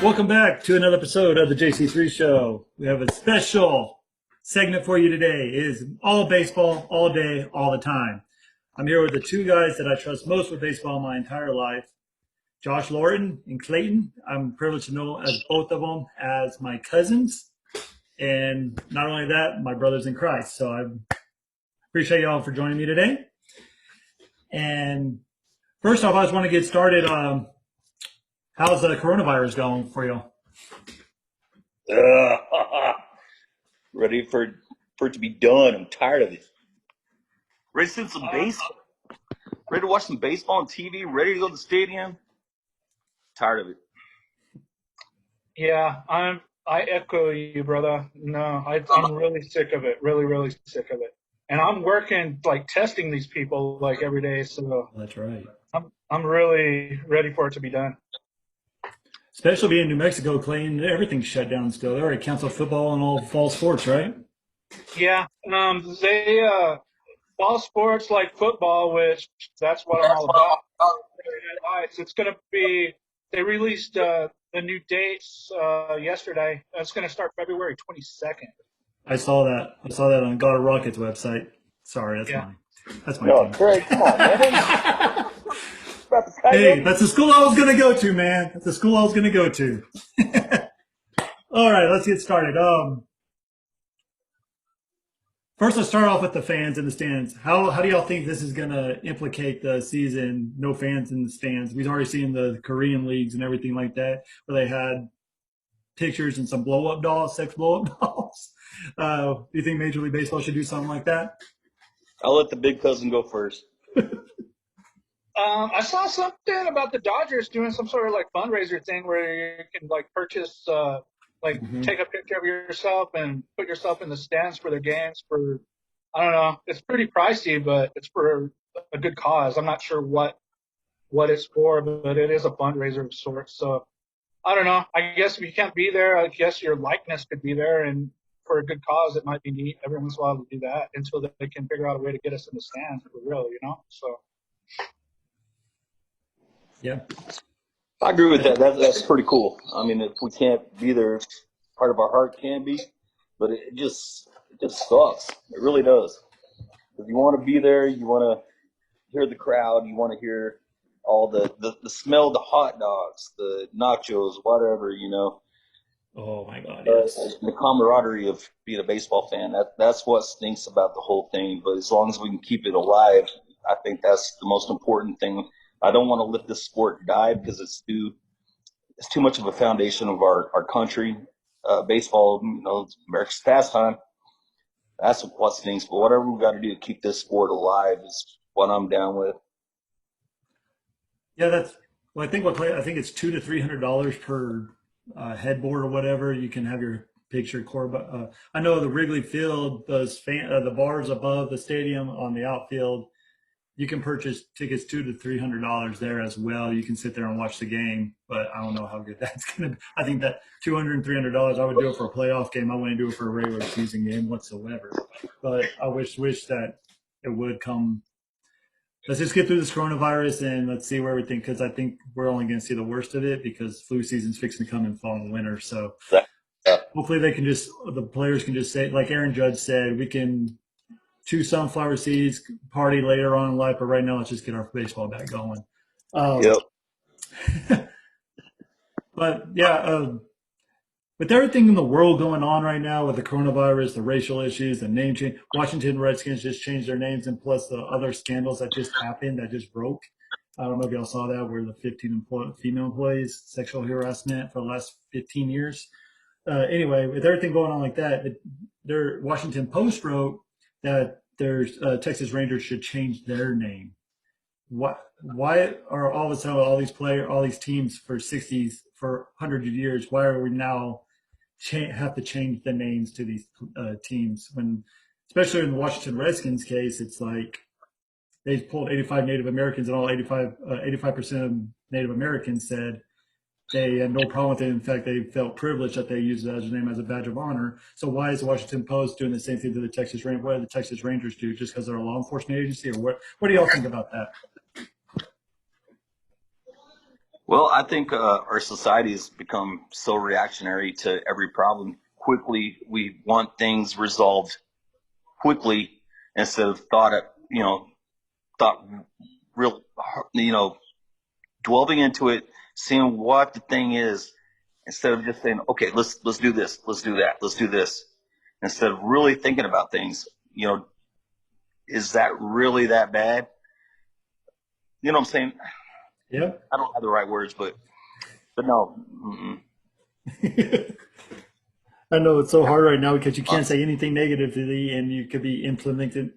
Welcome back to another episode of the JC3 Show. We have a special segment for you today. It is all baseball, all day, all the time. I'm here with the two guys that I trust most with baseball my entire life, Josh Lorton and Clayton. I'm privileged to know as both of them as my cousins. And not only that, my brothers in Christ. So I appreciate y'all for joining me today. And first off, I just want to get started. How's the coronavirus going for you? Ready for it to be done. I'm tired of it. Ready to see some baseball. Ready to watch some baseball on TV. Ready to go to the stadium. Tired of it. Yeah, I echo you, brother. No, I'm really sick of it. Really, really sick of it. And I'm working like testing these people like every day, so That's right. I'm really ready for it to be done. Especially being in New Mexico, Clayton, everything's shut down still. They already canceled football and all fall sports, right? Yeah, they fall sports like football, which that's what I'm all about. It's gonna be. They released the new dates yesterday. It's gonna start February 22nd. I saw that. I saw that on God of Rockets website. Sorry, that's Yeah. mine. That's my No, team. Craig, come on, man. Hey, that's the school I was going to go to, man. That's the school I was going to go to. All right, let's get started. First, let's start off with the fans in the stands. How do y'all think this is going to implicate the season? No fans in the stands. We've already seen the Korean leagues and everything like that, where they had pictures and some blow-up dolls, sex blow-up dolls. Do you think Major League Baseball should do something like that? I'll let the big cousin go first. I saw something about the Dodgers doing some sort of like fundraiser thing where you can like purchase, take a picture of yourself and put yourself in the stands for their games for, I don't know, it's pretty pricey, but it's for a good cause. I'm not sure what it's for, but it is a fundraiser of sorts. So I don't know. I guess if you can't be there, I guess your likeness could be there, and for a good cause, it might be neat every once in a while to do that until they can figure out a way to get us in the stands for real, So. Yeah. I agree with that. That's pretty cool. I mean, if we can't be there, part of our heart can be, but it just sucks. It really does. If you want to be there, you want to hear the crowd, you want to hear all the smell of the hot dogs, the nachos, whatever, Oh, my God, yes. the camaraderie of being a baseball fan. That's what stinks about the whole thing. But as long as we can keep it alive, I think that's the most important thing. I don't want to let this sport die because it's too much of a foundation of our country. Baseball, it's America's pastime. That's what stinks. But whatever we got to do to keep this sport alive is what I'm down with. Yeah, I think I think it's $200 to $300 per headboard or whatever. You can have your picture core. I know the Wrigley Field, the bars above the stadium on the outfield, you can purchase tickets $200 to $300 there as well. You can sit there and watch the game, but I don't know how good that's going to be. I think that $200 and $300, I would do it for a playoff game. I wouldn't do it for a regular season game whatsoever. But I wish that it would come. Let's just get through this coronavirus and let's see where everything, because I think we're only going to see the worst of it because flu season's fixing to come in fall and winter. So hopefully the players can just say, like Aaron Judge said, we can chew sunflower seeds, party later on in life, but right now let's just get our baseball back going. Yep. But yeah, with everything in the world going on right now with the coronavirus, the racial issues, the name change, Washington Redskins just changed their names, and plus the other scandals that just happened, that just broke. I don't know if y'all saw that, where the 15 female employees, sexual harassment for the last 15 years. Anyway, with everything going on like that, their Washington Post wrote that their Texas Rangers should change their name. Why are all of a sudden all these teams for 100 years? Why are we now have to change the names to these teams? When, especially in the Washington Redskins case, it's like they pulled 85 Native Americans, and all 85% of Native Americans said they had no problem with it. In fact, they felt privileged that they used that as a name as a badge of honor. So why is the Washington Post doing the same thing to the Texas Rangers? What do the Texas Rangers do? Just because they're a law enforcement agency, or what do y'all think about that? Well, I think our society has become so reactionary to every problem. Quickly, we want things resolved quickly instead of thought real, dwelling into it, seeing what the thing is, instead of just saying, okay, let's do this, let's do that, let's do this, instead of really thinking about things. Is that really that bad? You know what I'm saying? Yep. I don't have the right words, but no. I know it's so hard right now because you can't say anything negatively, and you could be implicated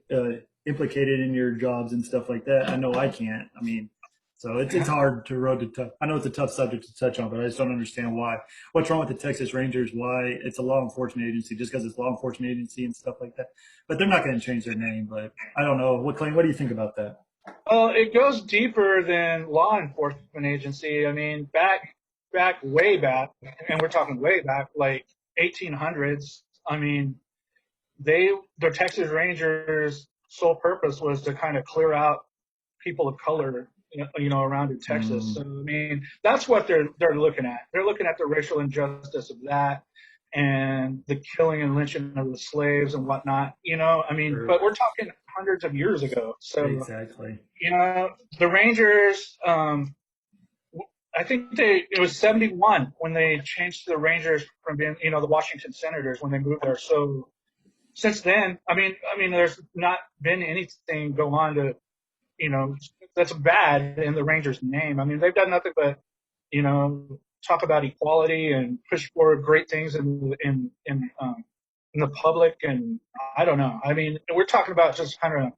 in your jobs and stuff like that. I know I can't. I mean, so it's hard to road to tough. I know it's a tough subject to touch on, but I just don't understand why. What's wrong with the Texas Rangers? Why it's a law enforcement agency just because it's law enforcement agency and stuff like that? But they're not going to change their name. But I don't know. What do you think about that? Well, it goes deeper than law enforcement agency. I mean, way back, and we're talking way back, like 1800s. I mean, the Texas Rangers' sole purpose was to kind of clear out people of color, around in Texas. So I mean, that's what they're looking at. They're looking at the racial injustice of that and the killing and lynching of the slaves and whatnot. I mean, Sure. but we're talking hundreds of years ago. So Exactly. the Rangers. I think it was 71 when they changed the Rangers from being, the Washington Senators when they moved there. So since then, I mean, there's not been anything go on to, that's bad in the Rangers' name. I mean, they've done nothing but, talk about equality and push forward great things in the public. And I don't know. I mean, we're talking about just kind of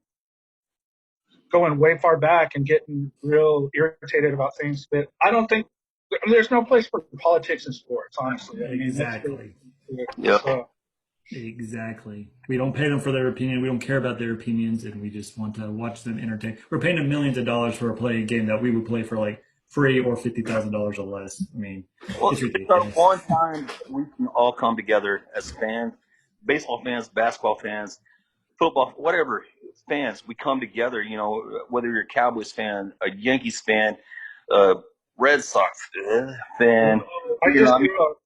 going way far back and getting real irritated about things that I don't think there's no place for politics in sports, honestly. I mean, Exactly. Yep. So, Exactly. We don't pay them for their opinion. We don't care about their opinions, and we just want to watch them entertain. We're paying them millions of dollars for a playing game that we would play for like free or $50,000 or less. I mean, Well, it's it's ridiculous. one time we can all come together as fans, baseball fans, basketball fans, football, whatever fans. We come together. Whether you're a Cowboys fan, a Yankees fan, a Red Sox fan. I just grew up.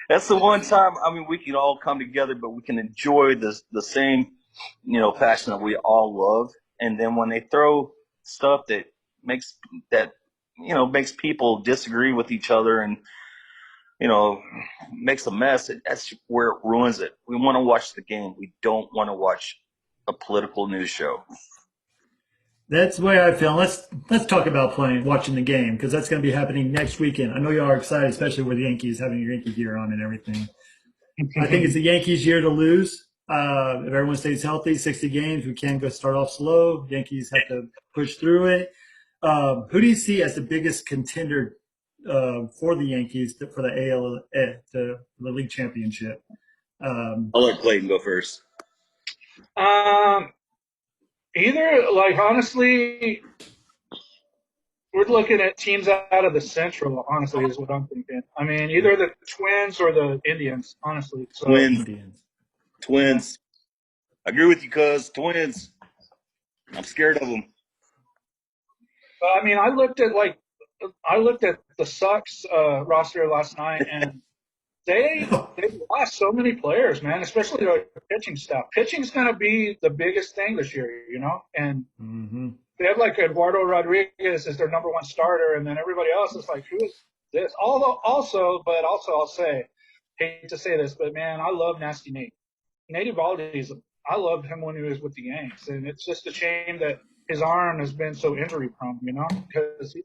That's the one time. I mean, we can all come together, but we can enjoy the same, passion that we all love. And then when they throw stuff makes that makes people disagree with each other and makes a mess, that's where it ruins it. We want to watch the game. We don't want to watch a political news show. That's the way I feel. Let's talk about watching the game because that's going to be happening next weekend. I know you are excited, especially with the Yankees having your Yankee gear on and everything. I think it's the Yankees' year to lose. If everyone stays healthy, 60 games, we can't go start off slow. Yankees have to push through it. Who do you see as the biggest contender for the Yankees for the the league championship? I'll let Clayton go first. Either, like, honestly, we're looking at teams out of the Central, honestly, is what I'm thinking. I mean, either the Twins or the Indians, honestly. So, Twins. I agree with you, cuz. Twins. I'm scared of them. But, I mean, I looked at the Sox roster last night, and they lost so many players, man, especially their pitching staff. Pitching's going to be the biggest thing this year, and they have like Eduardo Rodriguez as their number one starter, and then everybody else is like, who is this? Also, I'll say, hate to say this, but man, I love Nasty Nate. Nate Eovaldi I loved him when he was with the Yanks, and it's just a shame that his arm has been so injury prone, because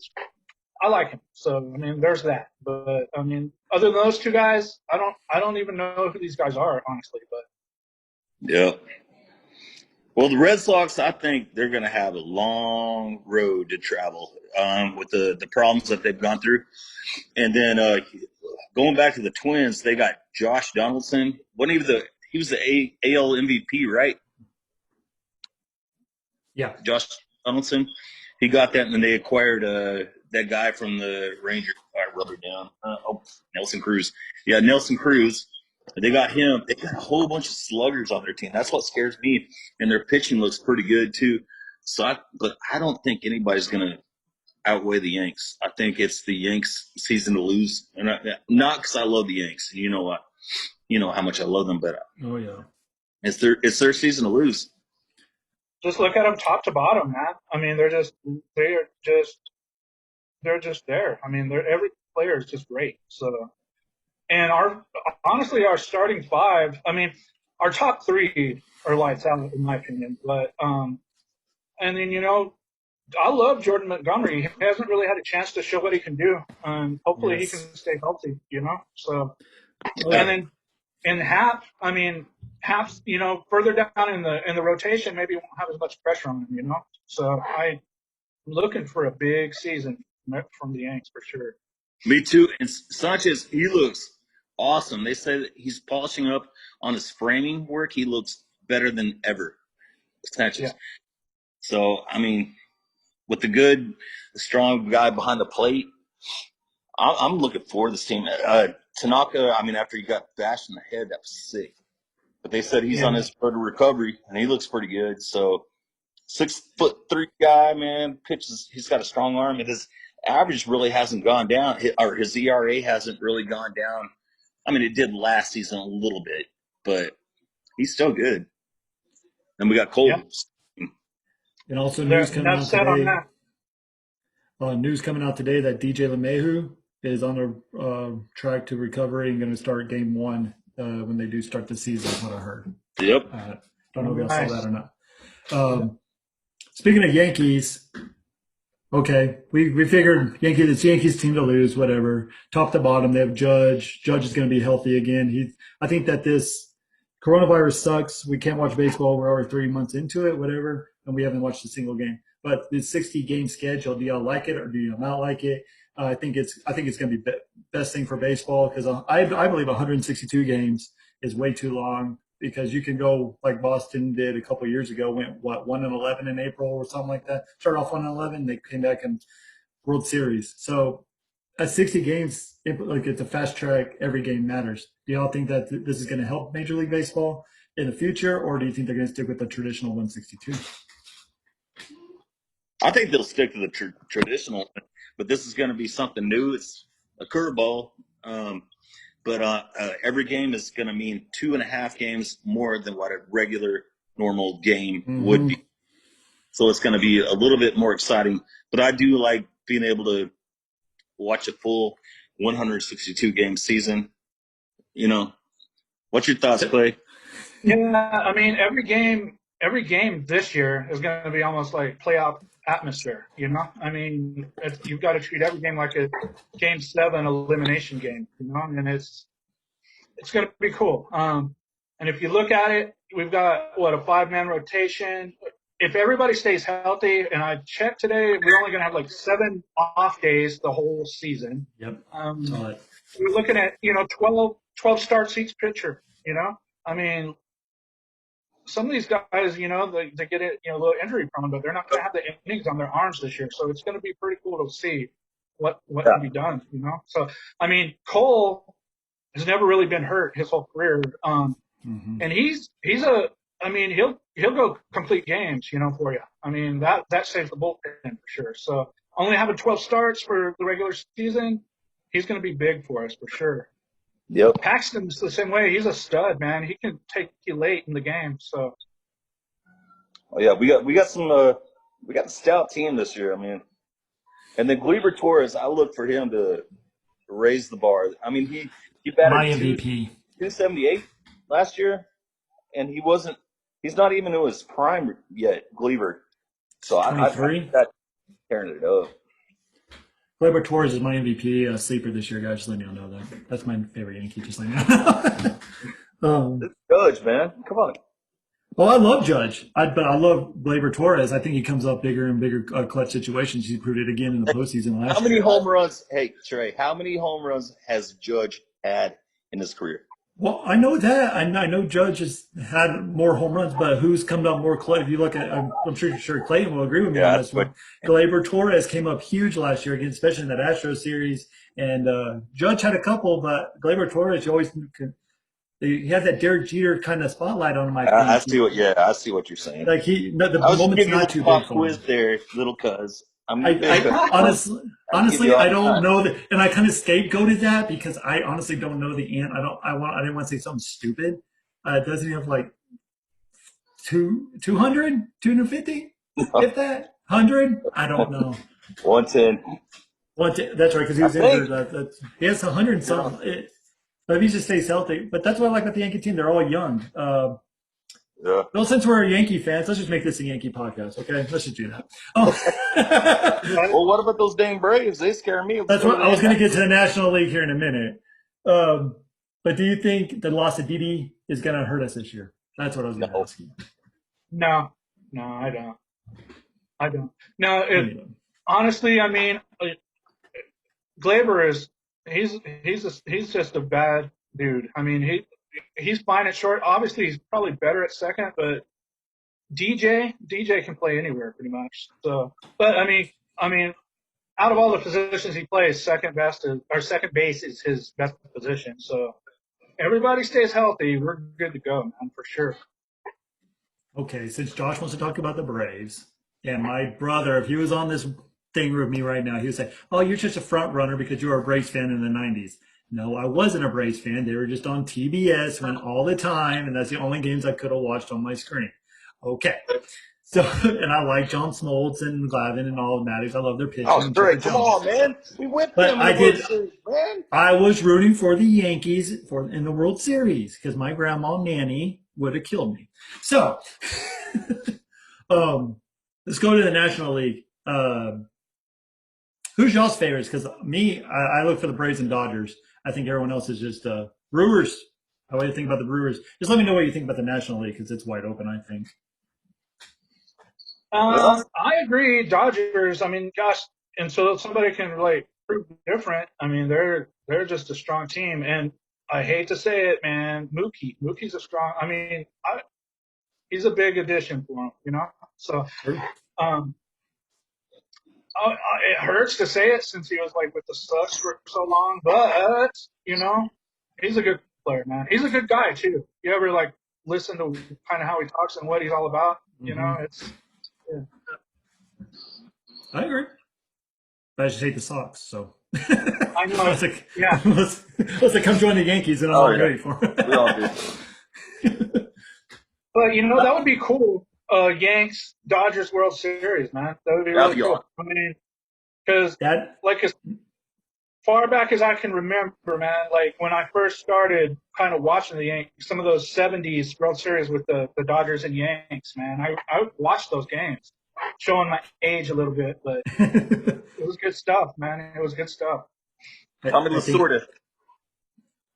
I like him. So I mean, there's that. But I mean, other than those two guys, I don't even know who these guys are, honestly. But yeah. Well, the Red Sox, I think they're going to have a long road to travel with the problems that they've gone through. And then going back to the Twins, they got Josh Donaldson. He was the AL MVP, right? Yeah. Josh Donaldson. He got that, and then they acquired that guy from the Rangers. I wrote it down. Nelson Cruz. Yeah, Nelson Cruz. They got him. They got a whole bunch of sluggers on their team. That's what scares me. And their pitching looks pretty good, too. But I don't think anybody's going to outweigh the Yanks. I think it's the Yanks' season to lose, and not because I love the Yanks. You know what? You know how much I love them, but Oh yeah. it's their season to lose. Just look at them top to bottom, man. I mean, they're just there. I mean, every player is just great. So, and honestly, our starting five. I mean, our top three are lights out in my opinion. But and then I love Jordan Montgomery. He hasn't really had a chance to show what he can do. Hopefully he can Yes. stay healthy. So, Oh, and yeah. then in Hap, I mean, Hap's further down in the rotation, maybe won't have as much pressure on him. So I'm looking for a big season from the Yanks for sure. Me too. And Sanchez, he looks awesome. They say that he's polishing up on his framing work. He looks better than ever, Sanchez. Yeah. So, I mean, with the good, strong guy behind the plate, I'm looking forward to this team. Tanaka, I mean, after he got bashed in the head, that was sick. But they said he's on his road to recovery, and he looks pretty good. So 6'3" guy, man, pitches. He's got a strong arm, and his average really hasn't gone down, or his ERA hasn't really gone down. I mean, it did last season a little bit, but he's still good. And we got Cole. Yeah. And also news coming Enough out said on today. that. News coming out today that DJ LeMahieu is on the track to recovery and going to start game one when they do start the season. Is what I heard. Yep. Don't know if y'all Nice. saw that or not. Speaking of Yankees, okay, we figured it's Yankees team to lose, whatever. Top to bottom, they have Judge. Judge is going to be healthy again. I think that this coronavirus sucks. We can't watch baseball. We're already 3 months into it, whatever, and we haven't watched a single game. But this 60-game schedule, do y'all like it or do you not like it? I think it's going to be best thing for baseball because I believe 162 games is way too long because you can go like Boston did a couple of years ago, went 1-11 in April or something like that. Started off 1-11, they came back in World Series. So at 60 games, it's a fast track. Every game matters. Do y'all think that this is going to help Major League Baseball in the future, or do you think they're going to stick with the traditional 162? I think they'll stick to the traditional, but this is going to be something new. It's a curveball. But every game is going to mean 2.5 games more than what a regular, normal game would be. So it's going to be a little bit more exciting. But I do like being able to watch a full 162-game season. What's your thoughts, Clay? Yeah, I mean, every game this year is going to be almost like playoff atmosphere. I mean, you've got to treat every game like a Game 7 elimination game. And it's going to be cool. And if you look at it, we've got a 5-man rotation. If everybody stays healthy, and I checked today, we're only going to have like 7 off days the whole season. Yep. We're looking at 12 starts each pitcher. I mean, some of these guys, they get it, a little injury prone, but they're not going to have the innings on their arms this year. So it's going to be pretty cool to see what can be done. So I mean, Cole has never really been hurt his whole career, and he'll go complete games, for you. I mean that saves the bullpen for sure. So only having 12 starts for the regular season, he's going to be big for us for sure. Yep. Paxton's the same way. He's a stud, man. He can take you late in the game. So. Oh yeah, we got a stout team this year. I mean, and then Gleyber Torres, I look for him to raise the bar. I mean, he batted my MVP 278 last year, and he's not even in his prime yet, Gleyber. So I think that tearing it up. Gleyber Torres is my MVP sleeper this year, guys. Just letting y'all know that. That's my favorite Yankee. Just letting y'all know. Judge, man, come on. Oh, I love Judge, but I love Gleyber Torres. I think he comes up bigger and bigger clutch situations. He proved it again in the postseason last year. How many home runs? Hey, Trey, how many home runs has Judge had in his career? Well, I know that. I know Judge has had more home runs, but who's come up more clutch? If you look at, I'm sure Clayton will agree with me on this one. Gleyber Torres came up huge last year, again, especially in that Astros series. And Judge had a couple, but Gleyber Torres, you always he has that Derek Jeter kind of spotlight on him. I I think. see what. Yeah, I see what you're saying. Like the I was just moment's giving you a not too little big pop for him. quiz there, little cuz. I'm a big I honestly, I give you all I the don't time. know that, and I kind of scapegoated that because I honestly don't know the ant. I didn't want to say something stupid. Doesn't he have like 250, if that 100? I don't know. 110. That's right, because he I was injured. think. He has 100 and Yeah. something. But if he just stays healthy, but that's what I like about the Yankee team. They're all young. Yeah. Well, since we're Yankee fans, let's just make this a Yankee podcast, okay? Let's just do that. Oh, Well, what about those dang Braves? They scare me. that's What what are I they was going to at? get to the National League here in a minute. But do you think the loss of Didi is going to hurt us this year? That's what I was going to No. ask you. No, I don't. I don't. No, Anyway. honestly, I mean, Glaber he's just a bad dude. I mean, he's fine at short. Obviously, he's probably better at second, but DJ can play anywhere pretty much. So, but I mean, out of all the positions he plays, second base is his best position. So, everybody stays healthy, we're good to go, man, for sure. Okay, since Josh wants to talk about the Braves, and my brother, if he was on this thing with me right now, he would say, "Oh, you're just a front runner because you were a Braves fan in the '90s." No, I wasn't a Braves fan. They were just on TBS when all the time, and that's the only games I could have watched on my screen. Okay, so and I like John Smoltz and Glavine and all of Maddox. I love their pitching Oh, and Chipper straight. Come Jones. on, man. We whipped But them in I the World did. Series, man. I was rooting for the Yankees in the World Series because my grandma Nanny would have killed me. So, let's go to the National League. Who's y'all's favorites? Because I look for the Braves and Dodgers. I think everyone else is just Brewers. How do you think about the Brewers? Just let me know what you think about the National League because it's wide open, I think. I agree, Dodgers. I mean, gosh, and so somebody can like prove different. I mean, they're just a strong team, and I hate to say it, man, Mookie's a strong. I mean, he's a big addition for him, you know. So, um, it hurts to say it since he was like with the Sox for so long, but you know, he's a good player, man. He's a good guy too. You ever like listen to kind of how he talks and what he's all about? You know, it's. Yeah. I agree. But I just hate the Sox, so. I know. Let's like, Yeah. let's come join the Yankees, and I'm Oh, not yeah. ready for it. We all do. But you know that would be cool. Yanks Dodgers World Series, man. That would be That'd really be cool. awesome. I mean, because That like as far back as I can remember, man, like when I first started kind of watching the Yanks, some of those '70s World Series with the Dodgers and Yanks, man, I watched those games, showing my age a little bit, but it was good stuff, man. It was good stuff. Tommy I think Lasorda.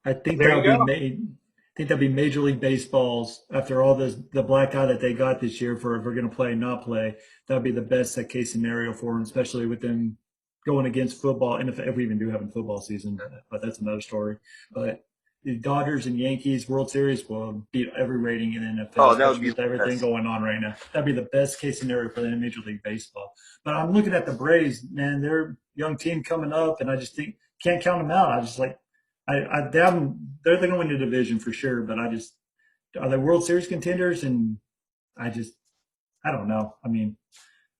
I think There you that'll be go. made. I think that'll be Major League Baseball's after all the black eye that they got this year for if we're going to play not play. That'll be the best case scenario for them, especially with them going against football. And if we even do have a football season, but that's another story. But the Dodgers and Yankees World Series will beat every rating in the NFL, Oh, that would especially be with the everything best. going on right now. That'd be the best case scenario for the Major League Baseball. But I'm looking at the Braves, man. They're a young team coming up, and I just think can't count them out. I just like they're going to win the division for sure, but I just are they World Series contenders? And I don't know. I mean,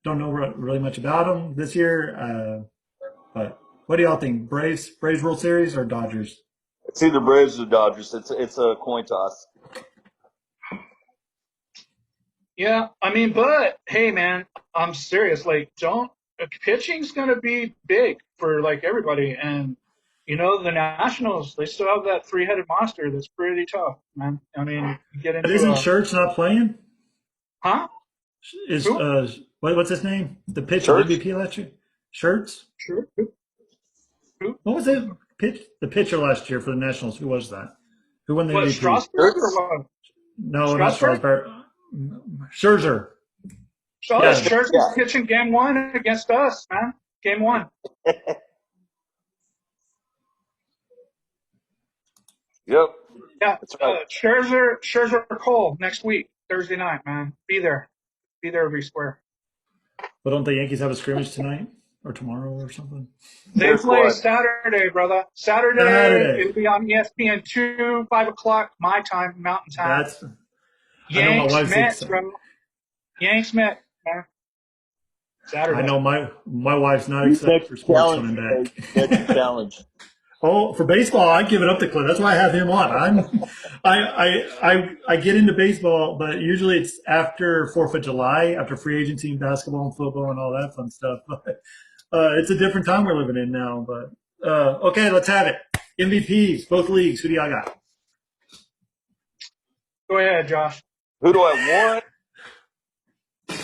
don't know really much about them this year. But what do y'all think? Braves World Series or Dodgers? It's either Braves or Dodgers. It's a coin toss. Yeah, I mean, but hey, man, I'm serious. Like, pitching's gonna be big for like everybody, and you know, the Nationals, they still have that three-headed monster that's pretty tough, man. I mean, you get But into isn't Shirts not playing? huh? Is Who? what's his name? The pitcher Church? MVP last year. Shirts. Sure. Who? What was it? The pitcher last year for the Nationals. Who was that? Who won the What, MVP? Strasburg or Church? what? No, not Strasburg? Strasburg. Scherzer. So Yeah. Scherzer's Yeah. pitching game one against us, man. Game one. Yep. Yeah. That's right. Scherzer Cole next week, Thursday night, man. Be there. Be there, be square. But don't the Yankees have a scrimmage tonight? or tomorrow or something. They Their play squad. Saturday, brother. Saturday, Saturday. it'll be on ESPN 2, 5 o'clock my time, Mountain Time. That's. I know my Yanks, wife's Mets, excited. bro. Yanks, Mets, man. Saturday. I know my wife's not excited Next for sports challenge, coming back. next challenge. Oh, for baseball, I give it up to Cliff. That's why I have him on. I get into baseball, but usually it's after 4th of July, after free agency and basketball and football and all that fun stuff. But it's a different time we're living in now. But okay, let's have it. MVPs, both leagues. Who do y'all got? Go ahead, Josh. Who do I want?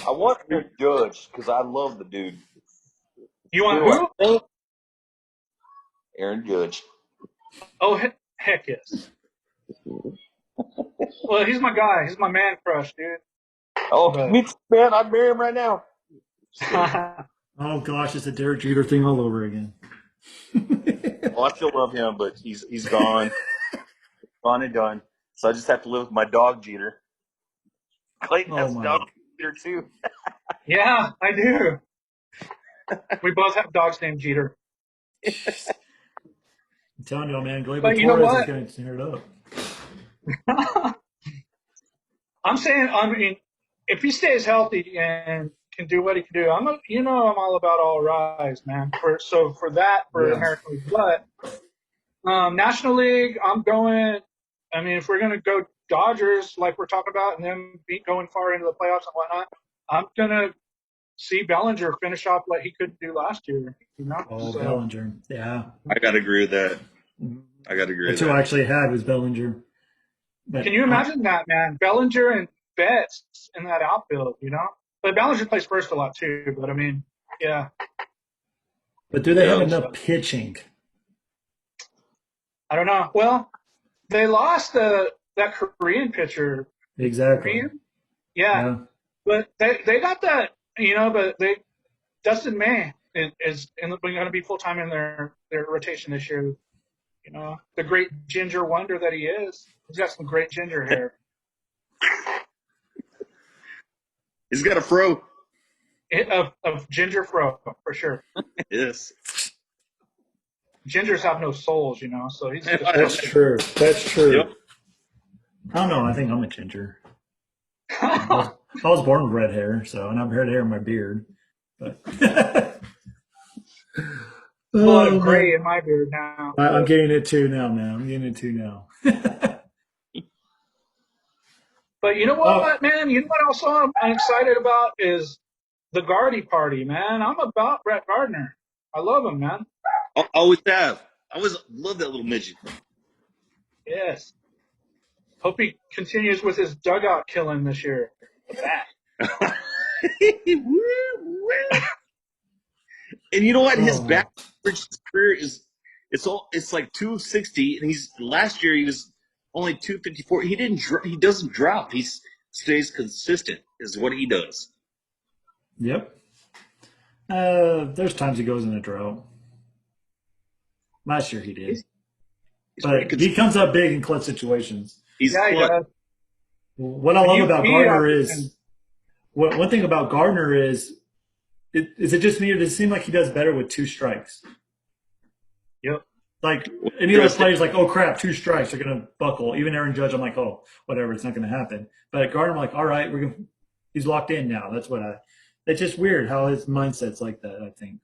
I want Aaron Judge because I love the dude. You want Who do who? I think? Aaron Judge. Oh, heck yes. Well, he's my guy. He's my man crush, dude. Oh, But- me too, man. I'd marry him right now. Just kidding. Oh gosh, it's a Derek Jeter thing all over again. Oh, I still love him, but he's gone. Gone and done. So I just have to live with my dog Jeter. Clayton Oh, has a my dog God. Jeter too. Yeah, I do. We both have dogs named Jeter. I'm telling y'all, man, Gleyber But you know Torres is what? going to tear it up. I'm saying, I mean, if he stays healthy and can do what he can do, I'm all about all rise, man. For that for Yeah. American League, but National League, I'm going. I mean, if we're gonna go Dodgers like we're talking about, and then be going far into the playoffs and whatnot, I'm gonna see Bellinger finish off what he couldn't do last year. You know, Oh, So- Bellinger. Yeah. I gotta agree with that. I gotta agree That's who I actually had was Bellinger. But Can you imagine that, man? Bellinger and Betts in that outfield, you know? But Bellinger plays first a lot too. But I mean, yeah, But do they have Yeah. enough pitching? I don't know. Well, they lost that Korean pitcher. Exactly. Korean? Yeah, Yeah. but they got that, you know. But Dustin May is going to be full time in their rotation this year. You know, the great ginger wonder that he is. He's got some great ginger hair. He's got a fro. Of ginger fro for sure. Yes. Gingers have no souls, you know. So he's just That's true. That's true. Yep. I don't know. I think I'm a ginger. I was born with red hair, so, and I've red hair in my beard. But a lot of Oh, gray man. in my beard now. I'm getting it too now, man. I'm getting it too now. But you know what, Oh. man? You know what else I'm excited about is the Gardy party, man. I'm about Brett Gardner. I love him, man. I always have. I always love that little midget. Yes. Hope he continues with his dugout killing this year. The bat. And you know what? His Oh. back career it's like 260, and last year he was only 254. He doesn't drop. He stays consistent. Is what he does. Yep. There's times he goes in a drought. Last year he did. He's pretty But he comes up big in clutch situations. He's Yeah, he clutch. does. What I When love you about feed Gardner him, is one thing about Gardner is it just me or does it seem like he does better with two strikes? Yep. Like any other players, like, oh crap, two strikes, they're gonna buckle. Even Aaron Judge, I'm like, oh, whatever, it's not gonna happen. But Gardner, I'm like, all right, he's locked in now. That's what it's just weird how his mindset's like that, I think.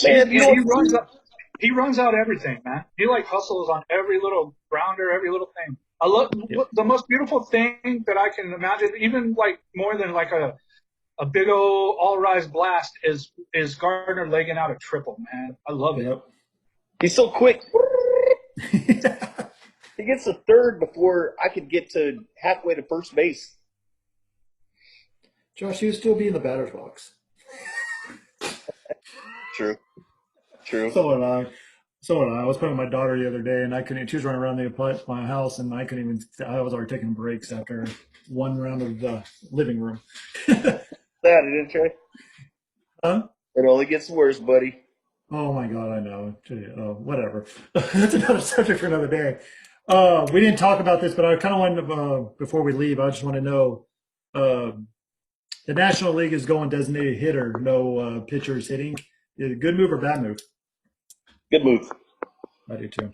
Man, you know he runs out everything, man. He like hustles on every little grounder, every little thing. I love the most beautiful thing that I can imagine, even like more than like a big old all rise blast is Gardner legging out a triple, man. I love it. Yep. he's so quick. He gets to third before I could get to halfway to first base. Josh, you still be in the batter's box. True. So would I. I was playing with my daughter the other day, and I couldn't. She was running around my house, and I couldn't even. I was already taking breaks after one round of the living room. That didn't Trey? Huh? It only gets worse, buddy. Oh my God, I know. Whatever. That's another subject for another day. We didn't talk about this, but I kind of wanted to, before we leave, I just want to know, The National League is going designated hitter, no pitchers hitting. Is it good move or bad move? Good move. I do too.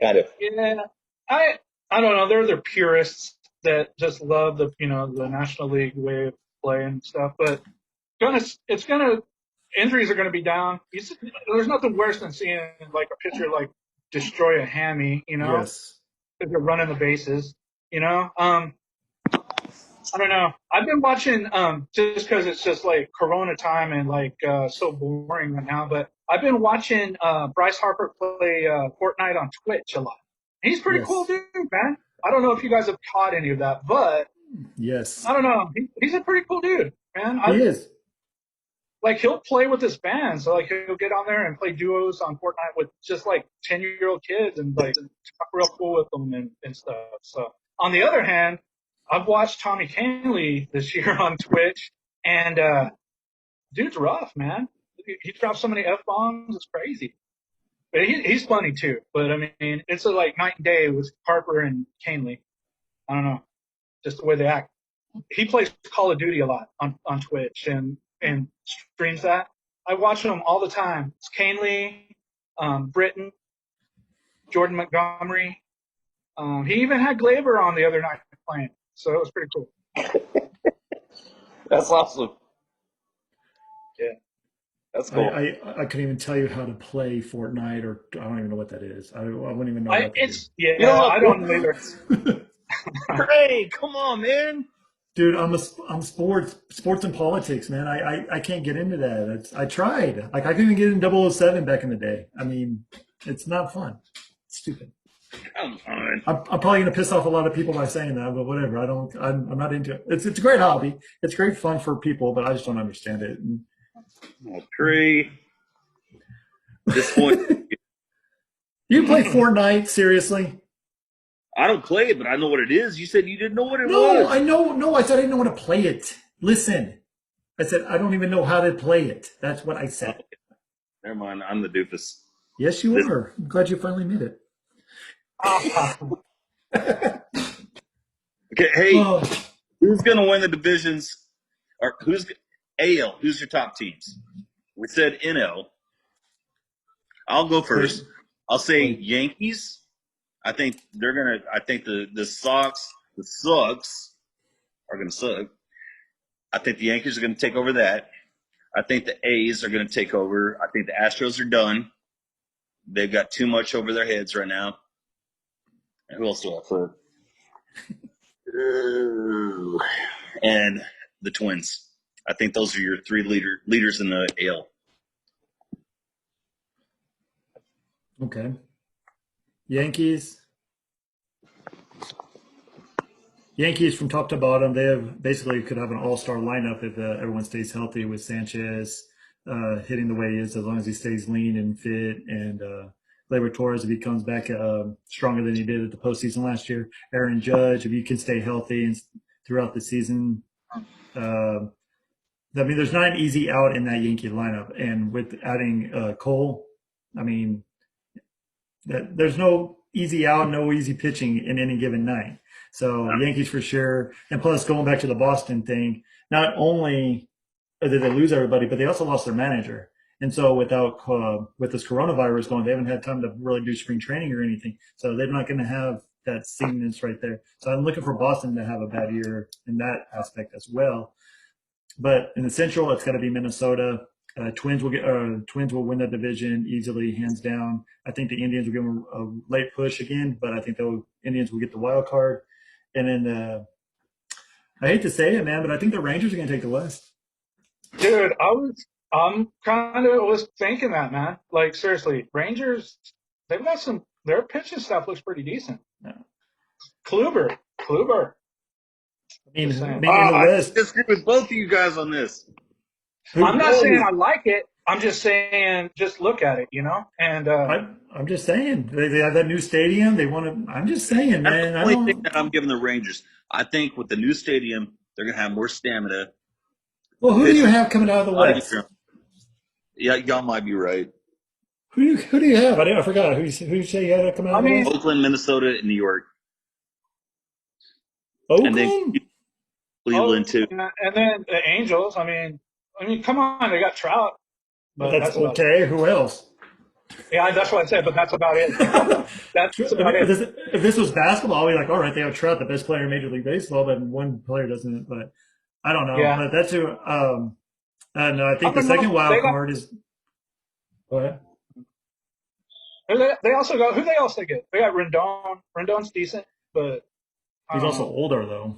Kind of. Yeah, I don't know. There are purists that just love the the National League way of play and stuff, but it's gonna injuries are gonna be down. There's nothing worse than seeing like a pitcher like destroy a hammy, Yes. because they're running the bases. I don't know. I've been watching just because it's just like Corona time and like so boring right now. But I've been watching Bryce Harper play Fortnite on Twitch a lot. He's pretty cool Yes. dude, man. I don't know if you guys have caught any of that, but Yes. I don't know. He's a pretty cool dude, man. He is. Like he'll play with his fans. So like he'll get on there and play duos on Fortnite with just like 10-year-old kids and like talk real cool with them and stuff. So on the other hand, I've watched Tommy Canley this year on Twitch, and dude's rough, man. He drops so many f-bombs, it's crazy. But he's funny too. But I mean, it's like night and day with Harper and Canley. I don't know, just the way they act. He plays Call of Duty a lot on Twitch and streams that. I watch him all the time. It's Canley, Britton, Jordan Montgomery. He even had Glaber on the other night playing, so it was pretty cool. That's awesome. Yeah. That's cool. I couldn't even tell you how to play Fortnite, or I don't even know what that is. I wouldn't even know. What I don't know either. Hey, come on, man. Dude, I'm sports and politics, man. I can't get into that. I tried. Like I couldn't get in 007 back in the day. I mean, it's not fun. It's stupid. Come on. I'm probably gonna piss off a lot of people by saying that, but whatever. I'm not into it. It's a great hobby. It's great fun for people, but I just don't understand it. And, Oh, Trey. This one. you play Fortnite, seriously? I don't play it, but I know what it is. You said you didn't know what it No, was. I know. No, I said I didn't know how to play it. Listen, I said I don't even know how to play it. That's what I said. Never mind. I'm the doofus. Yes, you are. I'm glad you finally admit it. Okay, hey, Oh, who's going to win the divisions? Or who's AL? Who's your top teams? We said NL. I'll go first. I'll say Yankees. I think they're gonna. I think the Sox, the Sox, are gonna suck. I think the Yankees are gonna take over that. I think the A's are gonna take over. I think the Astros are done. They've got too much over their heads right now. And who else do I put? And the Twins. I think those are your three leaders in the AL. okay. Yankees from top to bottom. They have basically could have an all-star lineup if everyone stays healthy, with Sanchez hitting the way he is, as long as he stays lean and fit, and Gleyber Torres if he comes back stronger than he did at the postseason last year. Aaron Judge if he can stay healthy and throughout the season. I mean, there's not an easy out in that Yankee lineup, and with adding Cole, I mean, there's no easy out, no easy pitching in any given night. So Yankees for sure. And plus, going back to the Boston thing, not only did they lose everybody, but they also lost their manager. And so with this coronavirus going, they haven't had time to really do spring training or anything. So they're not going to have that sameness right there. So I'm looking for Boston to have a bad year in that aspect as well. But in the Central, it's got to be Minnesota. Twins will win that division easily, hands down. I think the Indians will give them a late push again, but I think the Indians will get the wild card. And then I hate to say it, man, but I think the Rangers are going to take the West. Dude, I'm kind of was thinking that, man. Like seriously, Rangers, they've got their pitching stuff looks pretty decent. Yeah. Kluber. I mean, Just saying. maybe in the I West. disagree with both of you guys on this. I'm not saying I like it. I'm just saying, just look at it, And I'm just saying they have that new stadium. They want to. I'm just saying, man. That's the only thing that I'm giving the Rangers. I think with the new stadium, they're going to have more stamina. Well, who do you have coming out of the West? Yeah, y'all might be right. Who do you have? I forgot. Who you say you had coming out of the West? Oakland, Minnesota, and New York. Oakland? And then Cleveland too. and then the Angels. I mean, come on, they got Trout, but That's that's about it. okay. Who else? Yeah, that's what I said, but that's about it. That's about it. If this was basketball, I'd be like, all right, they have Trout, the best player in Major League Baseball, but one player doesn't. But I don't know. Yeah. But that's who. And I think I the don't know. second wild They got- card is. Go ahead. They also got who they also get. They got Rendon. Rendon's decent, but I He's don't also know. older though.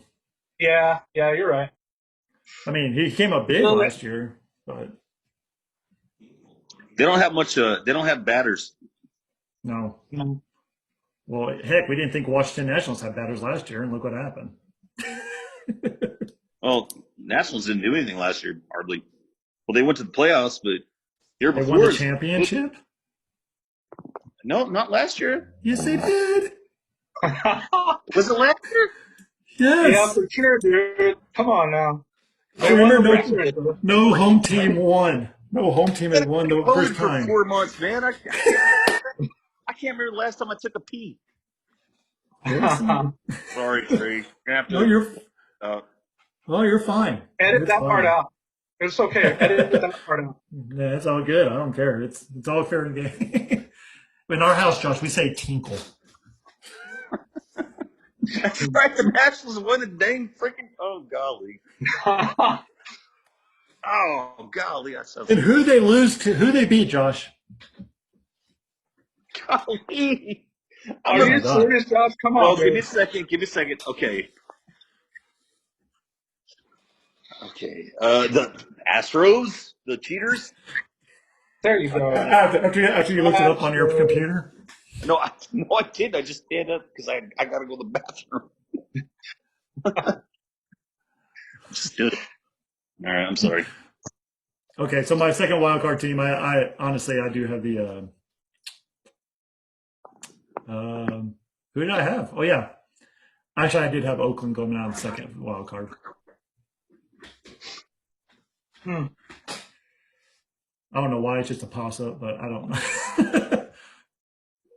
Yeah, you're right. I mean, he came up big Well, last year, but They don't have much. They don't have batters. no. No. Well, heck, we didn't think Washington Nationals had batters last year, and look what happened. Well, Nationals didn't do anything last year, hardly. Well, they went to the playoffs, but year They before. won the championship. No, not last year. Yes, they did. Was it last year? Yeah, Yes. for sure, dude. Come on now. I remember won the Rangers, bro. no home team won. No home team had won the COVID first for time. 4 months, man. I can't remember the last time I took a pee. Sorry, Trey. No, you're fine. Edit It's that fine. part out. It's okay. Edit that part out. Yeah, it's all good. I don't care. It's all fair and game. In our house, Josh, we say tinkle. That's right. The Nationals won the dang freaking. Oh golly. Oh golly. That sounds And who they lose to? Who they beat, Josh? golly. Are Oh you my God. serious, Josh? Come Well, on, give me a dude. second. Give me a second. Okay. Okay. The Astros, the cheaters. There you go. After you looked it up on your computer. No, I didn't. I just stand up because I gotta go to the bathroom. Just do it. All right. I'm sorry. Okay, so my second wild card team, I honestly I do have the who did I have? Oh yeah, actually I did have Oakland going out in the second wild card. Hmm. I don't know why it's just a toss up, but I don't know.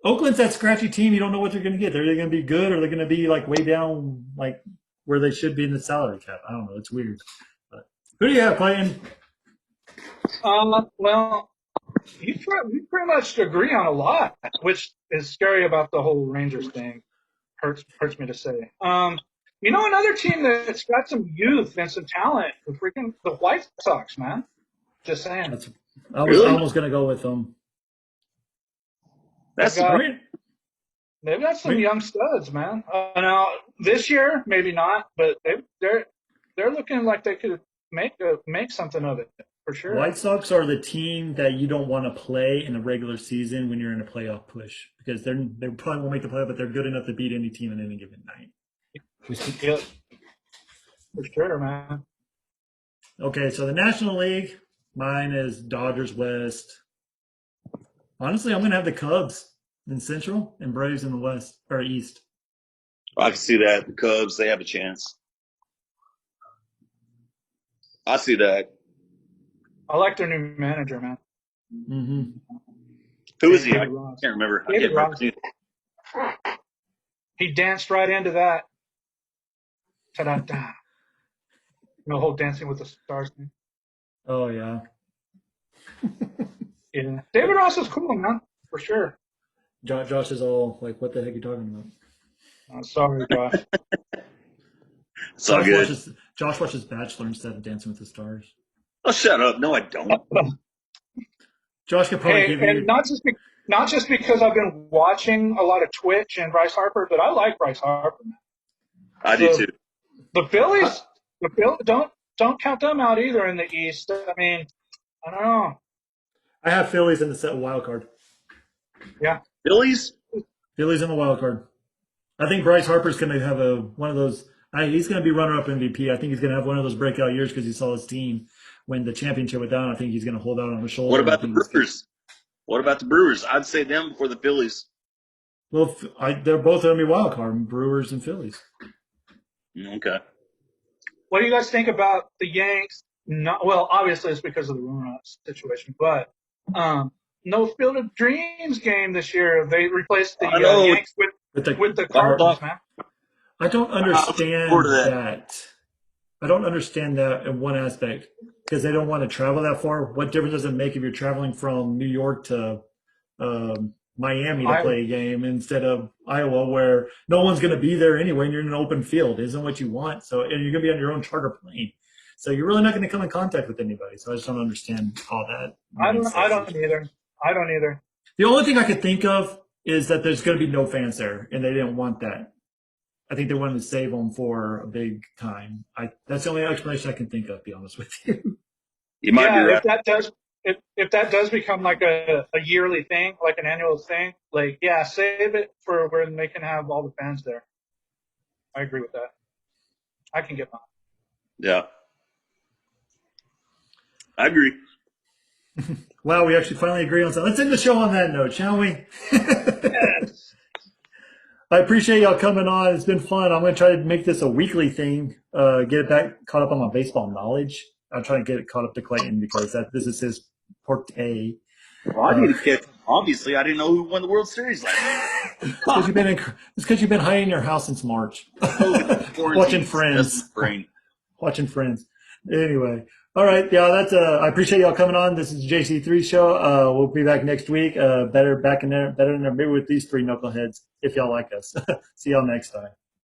Oakland's that scratchy team. You don't know what they're going to get. Are they going to be good, or they're going to be like way down, like where they should be in the salary cap? I don't know. It's weird. But who do you have playing? Well, we pretty much agree on a lot, which is scary about the whole Rangers thing. Hurts me to say. Another team that's got some youth and some talent, the White Sox, man. Just saying. I was Really? almost going to go with them. That's They've got- I mean, They've got some Wait. young studs, man. Now this year, maybe not, but they're looking like they could make something of it for sure. White Sox are the team that you don't want to play in a regular season when you're in a playoff push because they probably won't make the playoff, but they're good enough to beat any team in any given night. Yep. For sure, man. Okay, so the National League, mine is Dodgers West. Honestly, I'm going to have the Cubs in Central and Braves in the West or East. I can see that. The Cubs, they have a chance. I see that. I like their new manager, man. Mm-hmm. Who is he? I David Ross. can't remember. I David can't remember. Ross. He danced right into that. Ta-da-da. The whole Dancing with the Stars thing. Oh, yeah. Yeah. David Ross is cool, man. For sure. Josh is all like, what the heck are you talking about? I'm sorry, Josh. It's all good. Josh watches Bachelor instead of Dancing with the Stars. Oh, shut up. No, I don't. Josh could probably give And you. not just because I've been watching a lot of Twitch and Bryce Harper, but I like Bryce Harper. Man. I do So- too. The Phillies, don't count them out either in the East. I mean, I don't know. I have Phillies in the set wild card. Phillies? Phillies in the wild card. I think Bryce Harper's going to have one of those. He's going to be runner-up MVP. I think he's going to have one of those breakout years because he saw his team win the championship with down. I think he's going to hold out on the shoulder. What about the I think he's- Brewers? What about the Brewers? I'd say them before the Phillies. Well, they're both going to be wild card, Brewers and Phillies. Okay. What do you guys think about the Yanks? Well, obviously it's because of the run situation, but no Field of Dreams game this year. They replaced the I know. Yanks with the Cardinals, man. I don't understand forward to that. I don't understand that in one aspect because they don't want to travel that far. What difference does it make if you're traveling from New York to Miami to play a game instead of Iowa, where no one's going to be there anyway, and you're in an open field? Isn't what you want. So, and you're going to be on your own charter plane, so you're really not going to come in contact with anybody. So I just don't understand all that. I don't either. I don't either. The only thing I could think of is that there's going to be no fans there, and they didn't want that. I think they wanted to save them for a big time. That's the only explanation I can think of, to be honest with you. You might be right. If that does become like a yearly thing, like an annual thing, like, yeah, save it for when they can have all the fans there. I agree with that. I can get behind. Yeah. I agree. Wow, we actually finally agree on something. Let's end the show on that note, shall we? Yes. I appreciate y'all coming on. It's been fun. I'm going to try to make this a weekly thing, get it back caught up on my baseball knowledge. I'm trying to get it caught up to Clayton because this is his forte. Well, I need to catch. Obviously, I didn't know who won the World Series last year. It's because you've been hiding in your house since March. Watching Friends. Watching Friends. Anyway. All right. Yeah, I appreciate y'all coming on. This is JC3 show. We'll be back next week. Better in there, maybe with these three knuckleheads if y'all like us. See y'all next time.